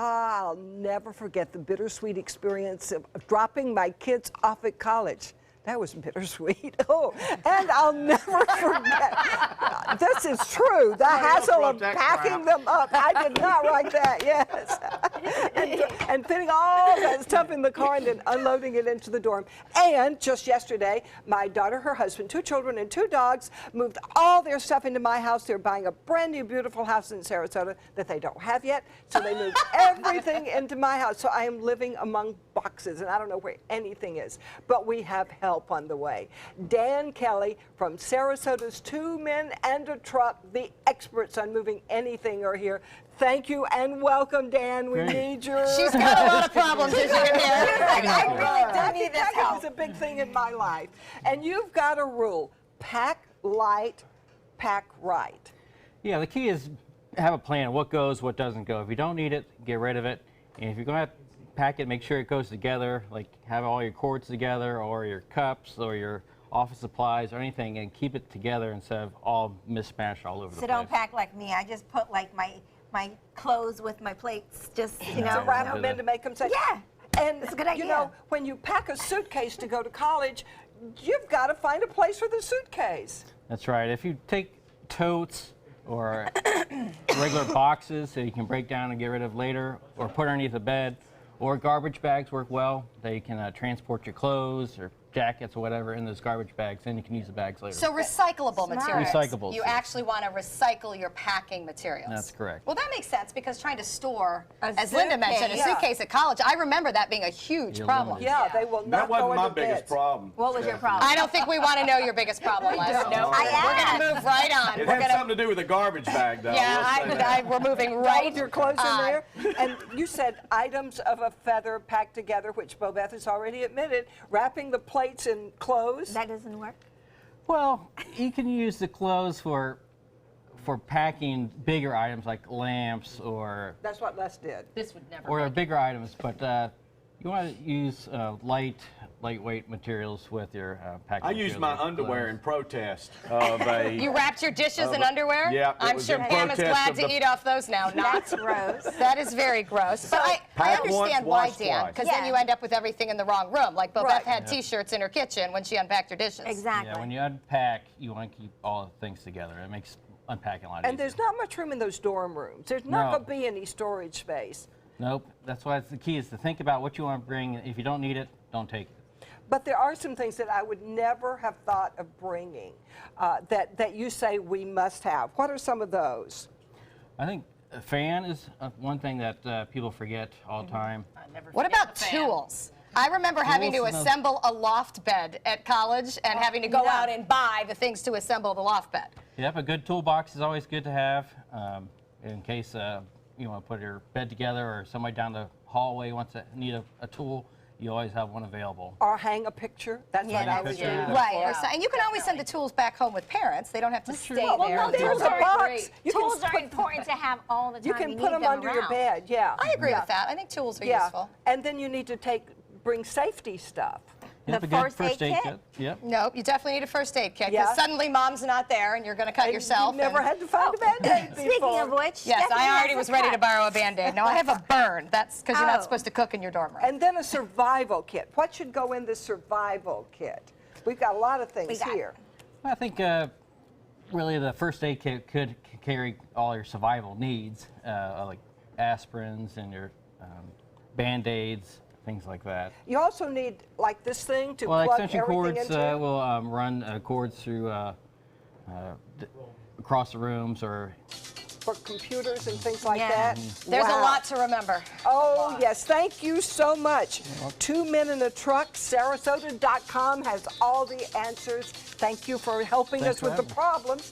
I'll never forget the bittersweet experience of dropping my kids off at college. That was bittersweet. Oh, and I'll never forget. This is true. The hassle of packing them up. I did not write that, yes. and fitting all that stuff in the car and then unloading it into the dorm. And just yesterday, my daughter, her husband, 2 children, and 2 dogs moved all their stuff into my house. They're buying a brand new, beautiful house in Sarasota that they don't have yet. So they moved everything into my house. So I am living among boxes, and I don't know where anything is. But we have help on the way. Dan Kelly from Sarasota's 2 Men and a Truck, the experts on moving anything, are here. Thank you and welcome, Dan. We need your... She's got a lot of problems, as you can hear. I really do need this help. It's a big thing in my life. And you've got a rule: pack light, pack right. Yeah, the key is have a plan. What goes, what doesn't go. If you don't need it, get rid of it. And if you're going to pack it, make sure it goes together, like have all your cords together or your cups or your office supplies or anything, and keep it together instead of all mismatched all over the place. So don't pack like me. I just put like my clothes with my plates, just, you know. To wrap them in to make them safe. Yeah. And it's a good idea. You know, when you pack a suitcase to go to college, you've got to find a place for the suitcase. That's right. If you take totes or regular boxes that you can break down and get rid of later, or put underneath the bed, or garbage bags work well. They can transport your clothes or jackets or whatever in those garbage bags, and you can use the bags later. So recyclable materials. Recyclables. You actually want to recycle your packing materials. That's correct. Well, that makes sense, because trying to store, A as Linda mentioned, a suitcase. suitcase at college, I remember that being a huge problem. Yeah, they will not That wasn't go my into biggest beds. problem. What was your problem? I don't think we want to know your biggest problem, Les. No, we're going to move right on. It We're had gonna, something to do with the garbage bag, though. yeah, we're moving right Right, your clothes on. in there. And you said items of a feather packed together, which Bobeth has already admitted, wrapping the plates in clothes. That doesn't work? Well, you can use the clothes for packing bigger items like lamps or That's what Les did. This would never or make bigger items, but you want to use lightweight materials with your packing. I used my materials, underwear clothes. in protest of a... You wrapped your dishes in underwear? Yeah, it I'm was sure in Pam is protest glad of to the- eat off those now. That's gross. That is very gross. But I Pack understand once, why, wash Dan, twice. because Yeah. then you end up with everything in the wrong room. Like Bobeth Right. had T-shirts in her kitchen when she unpacked her dishes. Exactly. Yeah, when you unpack, you want to keep all the things together. It makes unpacking a lot And easier. there's not much room in those dorm rooms. There's not No. going to be any storage space. Nope. That's why it's the key is to think about what you want to bring. If you don't need it, don't take it. But there are some things that I would never have thought of bringing that you say we must have. What are some of those? I think a fan is one thing that people forget all the time. What about tools? I remember having to Tools, no. assemble a loft bed at college and having to go yeah. out and buy the things to assemble the loft bed. Yep, a good toolbox is always good to have in case you want to put your bed together or somebody down the hallway wants to need a tool. You always have one available. Or hang a picture. That's Yeah, what I that's would do. true. Right, Yeah. and you can always send the tools back home with parents. They don't have to stay there. no, There's tools a are box. great. You can Tools are put- important to have all the time. You can need put them under your around. bed, yeah. I agree Yeah. with that. I think tools are Yeah. useful. And then you need to bring safety stuff. Yep, The a good first aid kit? Yep. No, you definitely need a first aid kit, Yeah. because suddenly mom's not there and you're going to cut And yourself. You've never and- had to find a Band-Aid before. Speaking of which, Yes, Stephanie I already has was a ready to cut. borrow a Band-Aid. No, I have a burn. That's because you're Oh. not supposed to cook in your dorm room. And then a survival kit. What should go in the survival kit? We've got a lot of things We got- here. I think really the first aid kit could carry all your survival needs, like aspirins and your Band-Aids, things like that. You also need, like, this thing to Well, plug extension everything cords into. will run cords through across the rooms or for computers and things like Yeah. that. There's a Wow. lot to remember. Oh, yes. Thank you so much. 2 Men in a Truck. Sarasota.com has all the answers. Thank you for helping Thanks us for with the having me. problems.